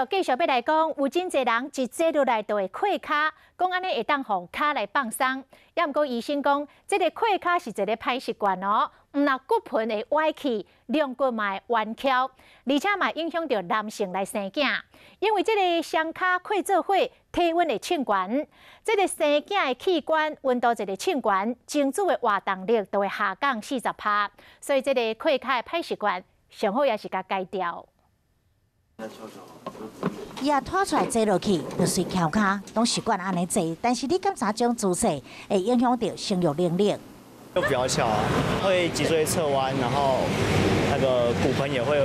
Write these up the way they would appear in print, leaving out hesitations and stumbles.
继续要来讲，有真侪人一坐落来就会溃骹，讲安尼会当互骹来放松。也毋过医生讲，这个溃骹是一个歹习惯哦，毋但骨盆会歪起，两骨嘛会弯翘，而且嘛影响到男性来生囝。因为这个双骹溃做伙，体温会升悬，这个生囝的器官温度一个升悬，精子的活动力就会下降40%，所以这个溃骹的歹习惯，上好也是甲改掉。 伊也拖出来坐落去，就随翘骹，拢习惯安尼坐。但是你敢知种姿势会影响到生育能力？就比较翘啊，会脊椎侧弯，然后那个骨盆也会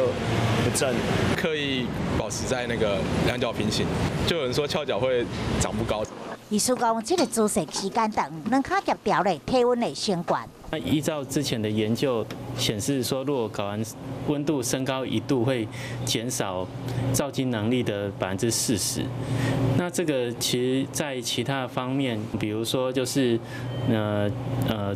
不正。刻意保持在那个两脚平行，就有人说翘脚会长不高。医师讲，这个姿势时间长，两骹协调咧，体温会升悬。 那依照之前的研究显示说，如果睾丸温度升高1度，会减少造精能力的40%。那这个其实在其他方面，比如说就是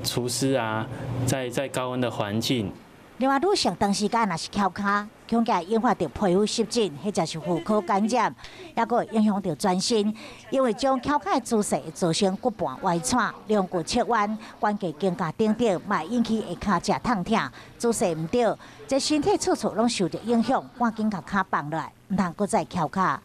除湿啊，在高温的环境。 另外，女性长时间若是翘骹，恐惊会引发到皮肤湿疹，或者是妇科感染，也会影响到全身。因为将翘骹的姿势会造成骨盘歪颤、两骨侧弯、关节肩胛顶倒，嘛会引起下骹只痛痛。姿势唔对，这身体处处拢受到影响，赶紧把骹放落来，唔通搁再翘骹。